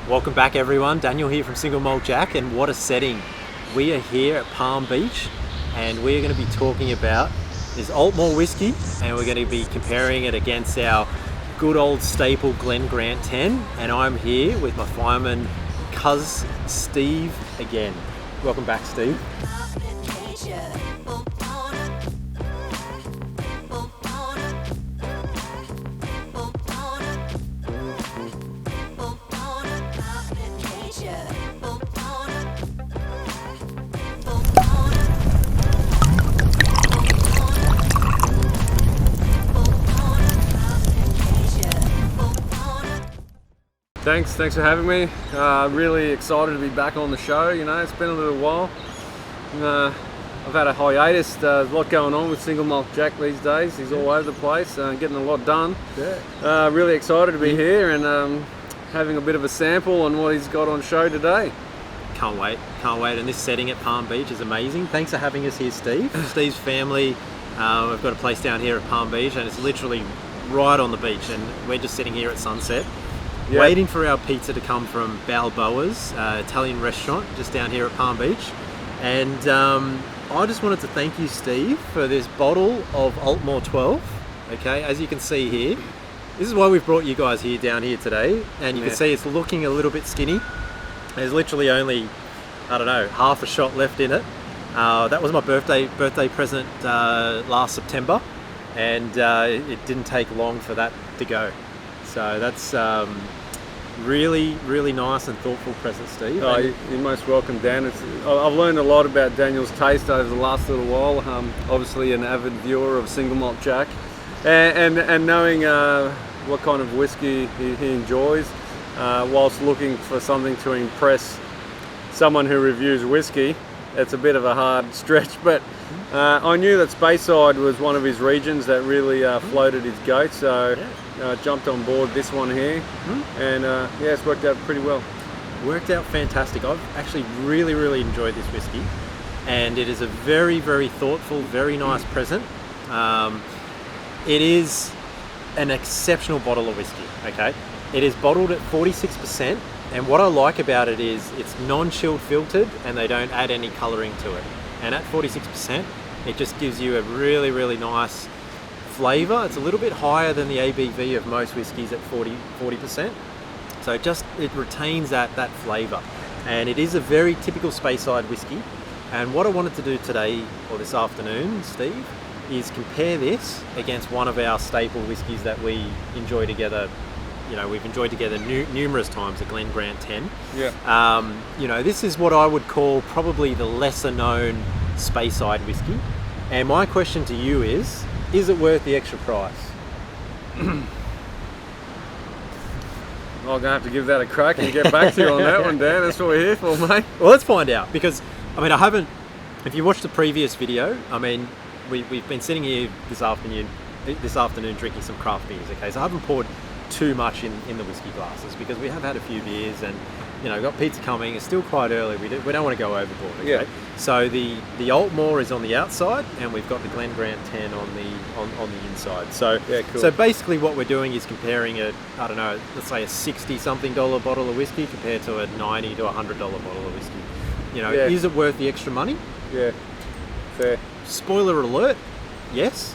Welcome back everyone, Daniel here from Single Malt Jack, and what a setting. We are here at Palm Beach and we're going to be talking about this Altmore whiskey, and we're going to be comparing it against our good old staple Glen Grant 10, and I'm here with my fireman cuz Steve again. Welcome back, Steve. Thanks for having me. Really excited to be back on the show. You know, it's been a little while. I've had a hiatus. There's a lot going on with Single Malt Jack these days. He's all over the place, getting a lot done. Yeah. Really excited to be here and having a bit of a sample on what he's got on show today. Can't wait. And this setting at Palm Beach is amazing. Thanks for having us here, Steve. Steve's family, we've got a place down here at Palm Beach, and it's literally right on the beach, and we're just sitting here at sunset. Yep. Waiting for our pizza to come from Balboa's Italian restaurant just down here at Palm Beach. And I just wanted to thank you, Steve, for this bottle of Altmore 12. Okay, as you can see here, this is why we've brought you guys here down here today. And you can see it's looking a little bit skinny. There's literally only, I don't know, half a shot left in it. That was my birthday present last September, and it didn't take long for that to go. So that's really nice and thoughtful present, Steve. Oh, you're most welcome, Dan. I've learned a lot about Daniel's taste over the last little while. Obviously an avid viewer of Single Malt Jack, and knowing what kind of whiskey he enjoys, whilst looking for something to impress someone who reviews whiskey. It's a bit of a hard stretch, but I knew that Speyside was one of his regions that really floated his goat, so jumped on board this one here, and it's worked out pretty well. Worked out fantastic. I've actually really enjoyed this whiskey, and it is a very thoughtful, very nice present. It is an exceptional bottle of whiskey, okay? It is bottled at 46%, and what I like about it is it's non-chilled filtered and they don't add any colouring to it. And at 46%, it just gives you a really nice flavour. It's a little bit higher than the ABV of most whiskies at 40%. So it retains that flavour. And it is a very typical Speyside whiskey. And what I wanted to do today, or this afternoon, Steve, is compare this against one of our staple whiskies that we enjoy together. You know, we've enjoyed together numerous times, the Glen Grant 10. Yeah. You know, this is what I would call probably the lesser known Speyside whiskey. And my question to you is it worth the extra price? I'm going to have to give that a crack and get back to you on that one, Dan. That's what we're here for, mate. Well, let's find out, because, I mean, if you watched the previous video, I mean, we've been sitting here this afternoon drinking some craft beers, okay? So I haven't poured too much in the whiskey glasses because we have had a few beers, and you know, got pizza coming. It's still quite early. We don't want to go overboard. Okay? Yeah. So the Altmore is on the outside, and we've got the Glen Grant 10 on the inside. So yeah, cool. So basically, what we're doing is comparing let's say a $60-something bottle of whiskey compared to a $90 to $100 bottle of whiskey. You know, is it worth the extra money? Yeah, fair. Spoiler alert, yes.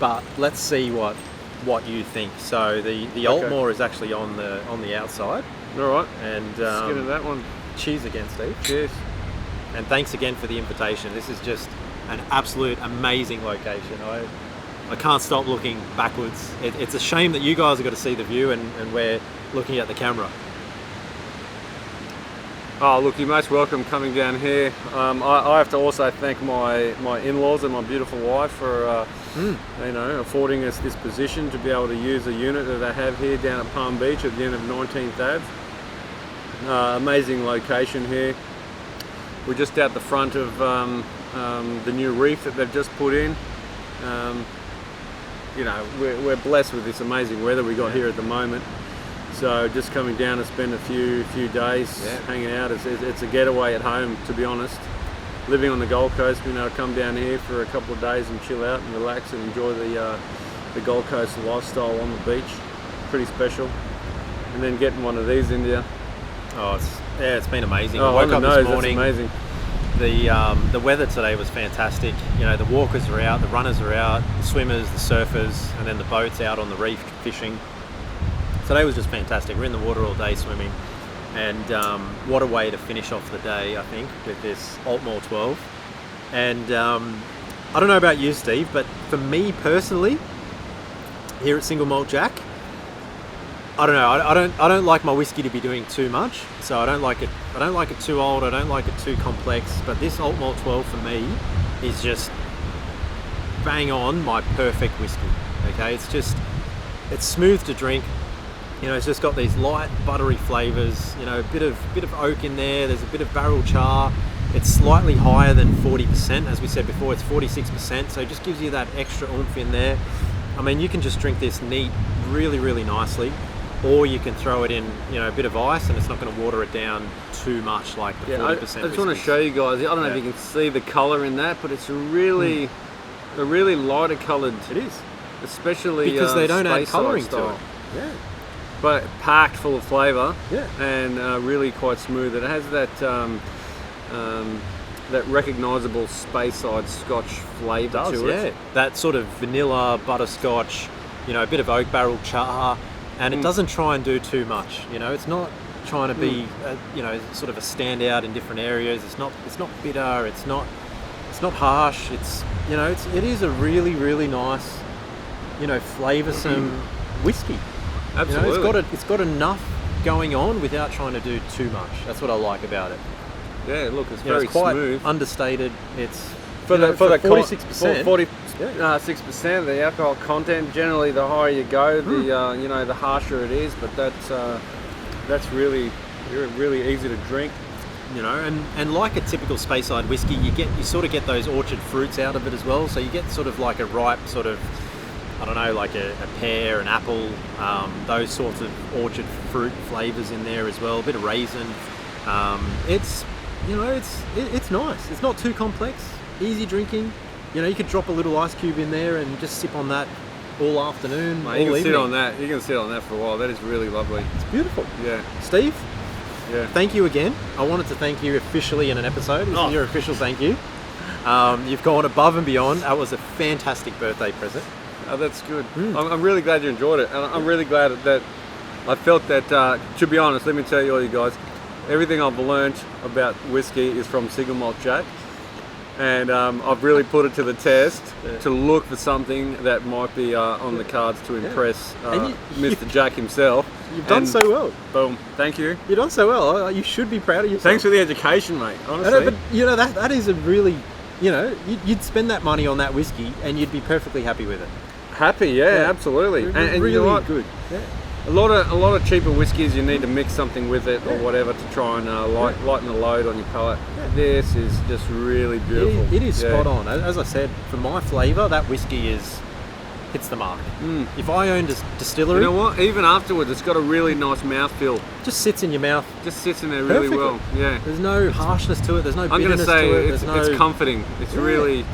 But let's see what you think. So the Altmore is actually on the outside. All right. And let's get into that one. Cheers again, Steve. Cheers. And thanks again for the invitation. This is just an absolute amazing location. I can't stop looking backwards. It's a shame that you guys have got to see the view and we're looking at the camera. Oh, look, you're most welcome coming down here. I have to also thank my in-laws and my beautiful wife for affording us this position to be able to use a unit that they have here down at Palm Beach at the end of 19th Ave. Amazing location here. We're just out the front of the new reef that they've just put in. You know, we're blessed with this amazing weather we got here at the moment. So just coming down to spend a few days hanging out. It's a getaway at home, to be honest. Living on the Gold Coast, you know, come down here for a couple of days and chill out and relax and enjoy the Gold Coast lifestyle on the beach. Pretty special. And then getting one of these in you, Oh, it's been amazing. Oh, I on woke the up this nose, morning. that's amazing. The weather today was fantastic. You know, the walkers are out, the runners are out, the swimmers, the surfers, and then the boats out on the reef fishing. Today was just fantastic. We're in the water all day swimming, and what a way to finish off the day, I think, with this Altmore 12. And I don't know about you, Steve, but for me personally, here at Single Malt Jack, I don't know. I don't like my whiskey to be doing too much, so I don't like it. I don't like it too old. I don't like it too complex. But this Altmore 12 for me is just bang on my perfect whiskey. Okay, it's smooth to drink. You know, it's just got these light buttery flavors. You know, a bit of oak in there. There's a bit of barrel char. It's slightly higher than 40%, as we said before. It's 46%, so it just gives you that extra oomph in there. I mean, you can just drink this neat, really, really nicely. Or you can throw it in, you know, a bit of ice, and it's not going to water it down too much like the 40% I just want to show you guys. I don't know if you can see the colour in that, but it's a really lighter coloured. It is, especially because they don't add Speyside colouring style. to it. Yeah, but packed full of flavour. Yeah, and really quite smooth. It has that that recognisable Speyside Scotch flavour to it. Yeah, that sort of vanilla butterscotch. You know, a bit of oak barrel char. And it doesn't try and do too much. You know, it's not trying to be, you know, sort of a standout in different areas. It's not bitter. It's not harsh. It's, you know, it is a really, really nice, you know, flavoursome whiskey. Absolutely. You know, it's got enough going on without trying to do too much. That's what I like about it. Yeah, look, it's You know, very it's quite smooth. Understated. It's For the 46%. 6% of the alcohol content. Generally, the higher you go, the you know, the harsher it is. But that's really easy to drink. You know, and like a typical Speyside whiskey, you sort of get those orchard fruits out of it as well. So you get sort of like a ripe sort of, I don't know, like a pear, an apple, those sorts of orchard fruit flavours in there as well. A bit of raisin. It's, you know, it's nice. It's not too complex. Easy drinking. You know, you could drop a little ice cube in there and just sip on that all afternoon, Mate, all you can evening. sit on that. You can sit on that for a while. That is really lovely. It's beautiful. Yeah. Steve, Yeah. thank you again. I wanted to thank you officially in an episode. This is your official thank you. You've gone above and beyond. That was a fantastic birthday present. Oh, that's good. I'm really glad you enjoyed it, and I'm really glad that I felt that. To be honest, let me tell you all, you guys, everything I've learnt about whiskey is from Single Malt Jack. And I've really put it to the test to look for something that might be on the cards to impress Mr. Jack himself. You've done so well. Boom. Thank you. You've done so well. You should be proud of yourself. Thanks for the education, mate. Honestly. I know, but you know, that is a really, you know, you'd spend that money on that whiskey and you'd be perfectly happy with it. Happy, yeah, absolutely. And really you know what? good. Yeah. A lot of cheaper whiskies, you need to mix something with it or whatever to try and lighten the load on your palate. Yeah. This is just really beautiful. It is spot on. As I said, for my flavour, that whiskey hits the mark. If I owned a distillery, You know what? Even afterwards, it's got a really nice mouthfeel. just sits in your mouth. Just sits in there really Perfectly. well. Yeah. There's no harshness to it. There's no I'm going bitterness to say to it. it's There's no, comforting. It's really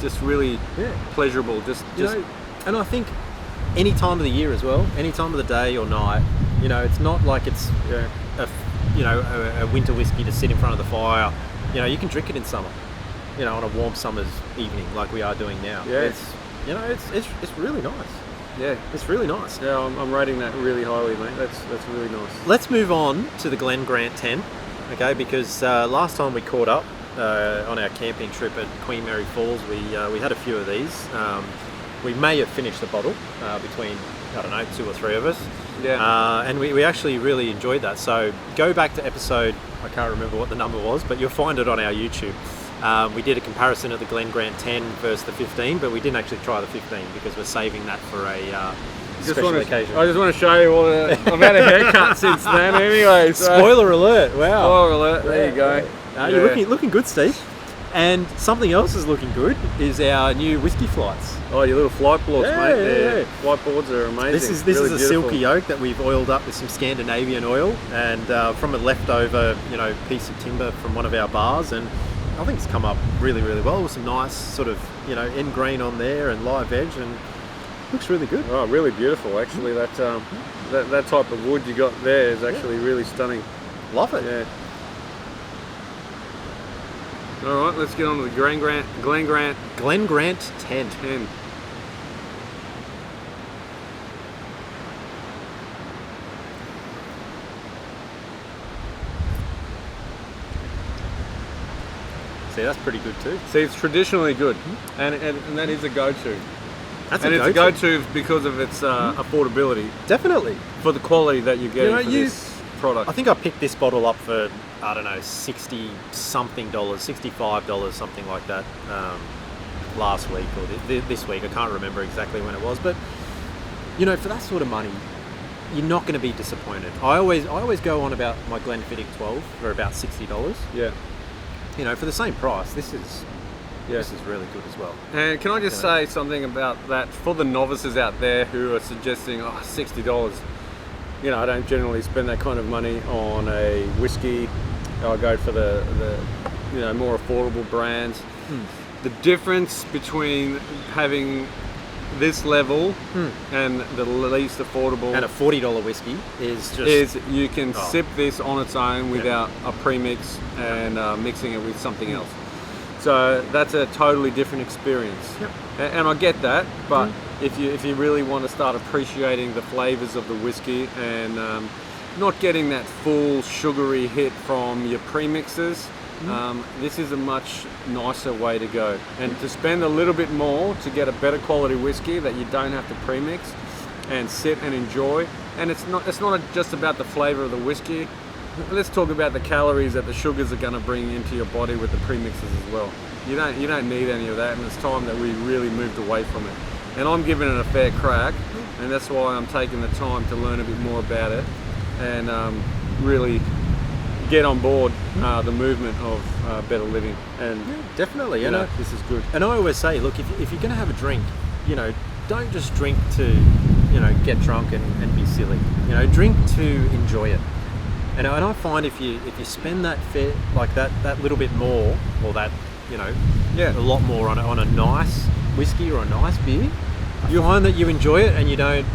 Yeah. pleasurable. Just You know, and I think any time of the year as well, any time of the day or night, you know, it's not like it's a winter whiskey to sit in front of the fire. You know, you can drink it in summer. You know, on a warm summer's evening like we are doing now. Yeah. It's really nice. yeah. It's really nice. Yeah, I'm rating that really highly, mate. That's really nice. Let's move on to the Glen Grant 10, okay? Because last time we caught up on our camping trip at Queen Mary Falls, we had a few of these. We may have finished the bottle between, I don't know, 2 or 3 of us. Yeah. And we actually really enjoyed that. So go back to episode, I can't remember what the number was, but you'll find it on our YouTube. We did a comparison of the Glen Grant 10 versus the 15, but we didn't actually try the 15 because we're saving that for a special occasion. I just want to show you all I've had a haircut since then anyway. So. Spoiler alert! Wow. Spoiler alert, there you go. You're looking good, Steve. And something else is looking good is our new whiskey flights. Oh, your little flight boards, mate. Yeah. Flight boards are amazing. This is really a beautiful. silky oak that we've oiled up with some Scandinavian oil and from a leftover, you know, piece of timber from one of our bars, and I think it's come up really, really well with some nice sort of, you know, end grain on there and live edge, and looks really good. Oh, really beautiful. Actually, that type of wood you got there is actually really stunning. Love it. Yeah. All right, let's get on to the Glen Grant Glen Grant 10. 10. See, that's pretty good too. See, it's traditionally good, and that is a go-to. That's And a it's go-to. a go-to because of its affordability Definitely. for the quality that you're getting for this product. I think I picked this bottle up for, I don't know, $60 something, $65, something like that, last week or this week. I can't remember exactly when it was, but you know, for that sort of money, you're not going to be disappointed. I always go on about my Glenfiddich 12 for about $60. Yeah. You know, for the same price, this is Yeah. really good as well. And can I just say something about that for the novices out there who are suggesting, $60. You know, I don't generally spend that kind of money on a whiskey. I go for the more affordable brands. The difference between having this level and the least affordable And a $40 whiskey is just is you can sip this on its own without a premix and mixing it with something else. So that's a totally different experience. Yep. And I get that, but if you really want to start appreciating the flavors of the whiskey and not getting that full sugary hit from your premixes, this is a much nicer way to go. And to spend a little bit more to get a better quality whiskey that you don't have to premix and sit and enjoy. And it's not just about the flavor of the whiskey. Let's talk about the calories that the sugars are going to bring into your body with the premixes as well. You don't need any of that, and it's time that we really moved away from it. And I'm giving it a fair crack, and that's why I'm taking the time to learn a bit more about it and really get on board the movement of better living. And definitely. you know, this is good. And I always say, look, if you're going to have a drink, you know, don't just drink to, you know, get drunk and be silly. You know, drink to enjoy it. And I find if you spend that that little bit more, or that, you know, a lot more on a nice whiskey or a nice beer, you find that you enjoy it and you don't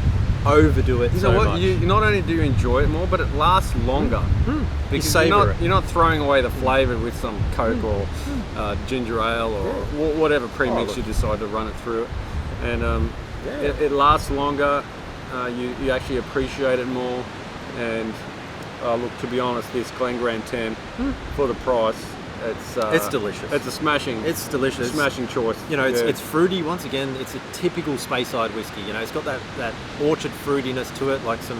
overdo it. You so know what? much. You not only do you enjoy it more, but it lasts longer. Because You savour it. you're not throwing away the flavour with some Coke or ginger ale or whatever premix you decide to run it through. And it lasts longer. You actually appreciate it more. And look, to be honest, this Glen Grant 10 for the price, it's delicious. It's a smashing. It's delicious. Smashing choice. You know, it's fruity. Once again, it's a typical Speyside whiskey. You know, it's got that orchard fruitiness to it, like some,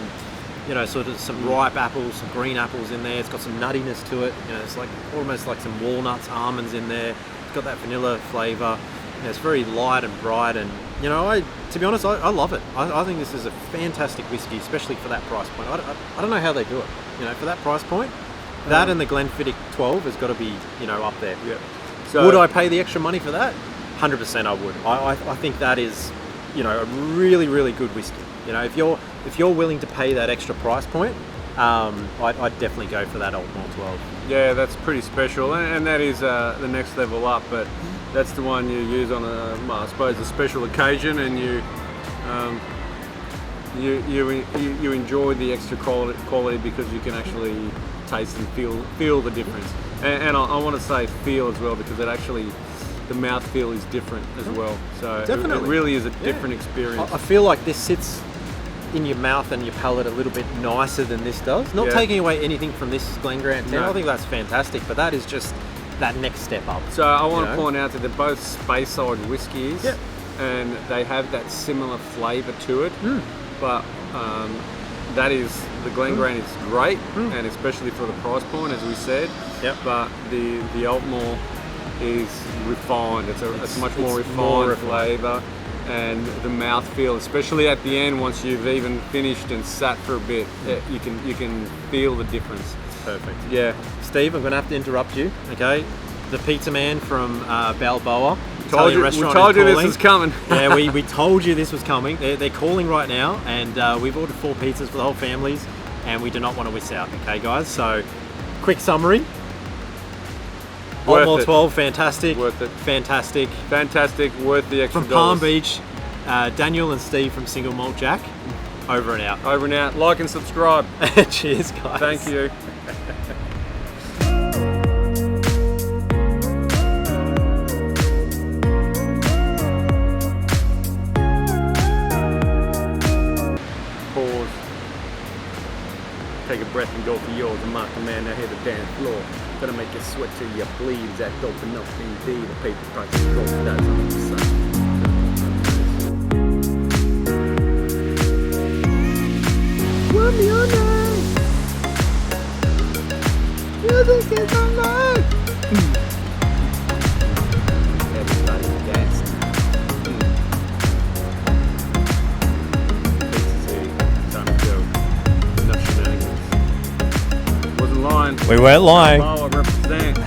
you know, sort of some ripe apples, some green apples in there. It's got some nuttiness to it. You know, it's like almost like some walnuts, almonds in there. It's got that vanilla flavour. You know, it's very light and bright, and you know, to be honest, I love it. I think this is a fantastic whiskey, especially for that price point. I don't know how they do it. You know, for that price point, that and the Glenfiddich 12 has got to be, you know, up there. Yeah. So, would I pay the extra money for that? 100% I would. I think that is, you know, a really, really good whiskey. You know, if you're willing to pay that extra price point, I'd definitely go for that Altmore 12. Yeah, that's pretty special, and that is the next level up. But that's the one you use on I suppose, a special occasion, and you enjoy the extra quality because you can actually taste and feel the difference. And I want to say feel as well, because the mouth feel is different as well. So Definitely. it really is a different experience. I feel like this sits in your mouth and your palate a little bit nicer than this does. Not taking away anything from this Glen Grant 10. No. I think that's fantastic, but that is just that next step up. So I want to point out that they're both Speyside whiskies, Yep. and they have that similar flavour to it. But that is, the Glen Grant is great, and especially for the price point, as we said. Yep. But the Altmore is refined. It's much more it's more refined flavour, and the mouthfeel, especially at the end, once you've even finished and sat for a bit, you can feel the difference. Perfect. Yeah. Steve, I'm going to have to interrupt you, okay? The pizza man from Balboa. We Italian told restaurant you is this calling. was coming. Yeah, we told you this was coming. They're calling right now, and we've ordered 4 pizzas for the whole families, and we do not want to miss out, okay, guys? So, quick summary. Worth Altmore it. 12, fantastic. Worth it. Fantastic. Fantastic, worth the extra From Palm dollars. Beach, Daniel and Steve from Single Malt Jack. Over and out. Over and out. Like and subscribe. Cheers, guys. Thank you. take a breath and go for yours. I'm Mark the man, I hit the dance floor. Gonna make you sweat till you bleed. Act open up, indeed. The paper price is gold, that's on the side. What me on night? Music is on life. Everybody dancing. Time to go. Enough shenanigans. Wasn't lying. We weren't lying. Oh, I represent.